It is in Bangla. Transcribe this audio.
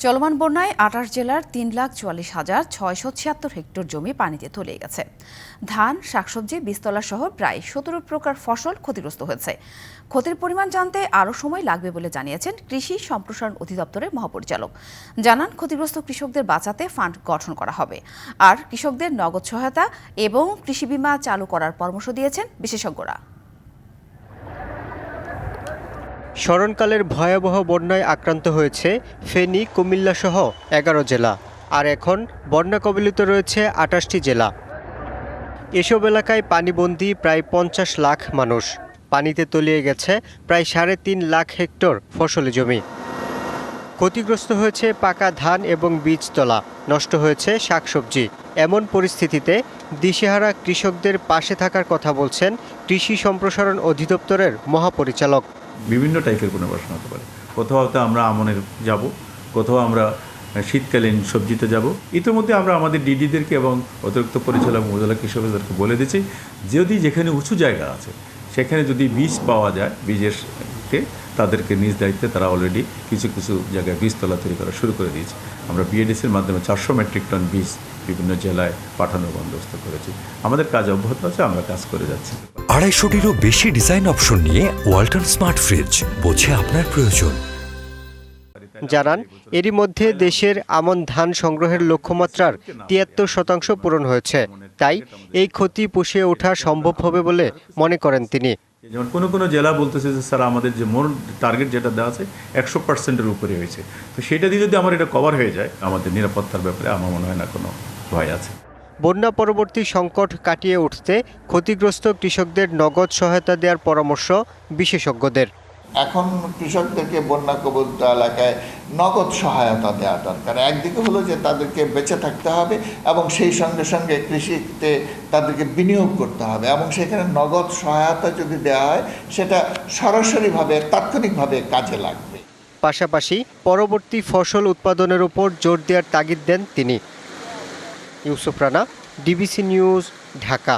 চলমান বন্যায় ২৮ জেলার ৩,৪৪,৬৭৬ হেক্টর জমি পানিতে তলিয়ে গেছে। ধান, শাকসবজি, বীজতলা সহ প্রায় ১৭ প্রকার ফসল ক্ষতিগ্রস্ত হয়েছে। ক্ষতির পরিমাণ জানতে আরও সময় লাগবে বলে জানিয়েছেন কৃষি সম্প্রসারণ অধিদপ্তরের মহাপরিচালক। জানান, ক্ষতিগ্রস্ত কৃষকদের বাঁচাতে ফান্ড গঠন করা হবে, আর কৃষকদের নগদ সহায়তা এবং কৃষি বীমা চালু করার পরামর্শ দিয়েছেন বিশেষজ্ঞরা। স্মরণকালের ভয়াবহ বন্যায় আক্রান্ত হয়েছে ফেনী, কুমিল্লা সহ ১১ জেলা, আর এখন বন্যা কবলিত রয়েছে ২৮টি জেলা। এসব এলাকায় পানিবন্দী প্রায় ৫০ লাখ মানুষ। পানিতে তলিয়ে গেছে প্রায় ৩.৫ লাখ হেক্টর ফসলি জমি। ক্ষতিগ্রস্ত হয়েছে পাকা ধান এবং বীজতলা, নষ্ট হয়েছে শাকসবজি। এমন পরিস্থিতিতে দিশেহারা কৃষকদের পাশে থাকার কথা বলছেন কৃষি সম্প্রসারণ অধিদপ্তরের মহাপরিচালক। বিভিন্ন টাইপের পুনর্বাসন হতে পারে। কোথাও হয়তো আমরা আমনের যাব, কোথাও আমরা শীতকালীন সবজিতে যাব। ইতিমধ্যে আমরা আমাদের ডিডিদেরকে এবং অতিরিক্ত পরিচালক মহিলা কৃষকদেরকে বলে দিচ্ছি, যদি যেখানে উঁচু জায়গা আছে সেখানে যদি বীজ পাওয়া যায়, বীজেরকে তাদেরকে নিজ দায়িত্বে তারা অলরেডি কিছু কিছু জায়গায় বীজতলা তৈরি করা শুরু করে দিয়েছে। আমরা বিএডিসির মাধ্যমে ৪০০ মেট্রিক টন বীজ বিভিন্ন জেলায় পাঠানোর বন্দোবস্ত করেছি। আমাদের কাজ অব্যাহত আছে, আমরা কাজ করে যাচ্ছি। ২৫০টিরও বেশি ডিজাইন অপশন নিয়ে ওয়ালটন স্মার্ট ফ্রিজ, বোঝে আপনার প্রয়োজন। জানান, এরই মধ্যে দেশের আমন ধান সংগ্রহের লক্ষ্যমাত্রার ৭৩% পূরণ হয়েছে। তাই এই ক্ষতি পুষিয়ে ওঠা সম্ভব হবে বলে মনে করেন তিনি। যেমন কোনো জেলা বলতেছে যে স্যার আমাদের যে মোর টার্গেট যেটা দেওয়া আছে ১০০%-এর উপরে হয়েছে, তো সেটা দিয়ে যদি আমার এটা কভার হয়ে যায়, আমাদের নিরাপত্তার ব্যাপারে আমার মনে হয় না কোনো ভয় আছে। বন্যা পরবর্তী সংকট কাটিয়ে উঠতে ক্ষতিগ্রস্ত কৃষকদের নগদ সহায়তা দেওয়ার পরামর্শ বিশেষজ্ঞদের। এখন কৃষকদেরকে বন্যা কবলিত এলাকায় নগদ সহায়তা দেওয়া দরকার। একদিকে হলো যে তাদেরকে বেঁচে থাকতে হবে এবং সেই সঙ্গে সঙ্গে কৃষিতে তাদেরকে বিনিয়োগ করতে হবে, এবং সেখানে নগদ সহায়তা যদি দেওয়া হয় সেটা সরাসরিভাবে তাৎক্ষণিকভাবে কাজে লাগবে। পাশাপাশি পরবর্তী ফসল উৎপাদনের উপর জোর দেওয়ার তাগিদ দেন তিনি। Yusuf Rana, DBC news, Dhaka.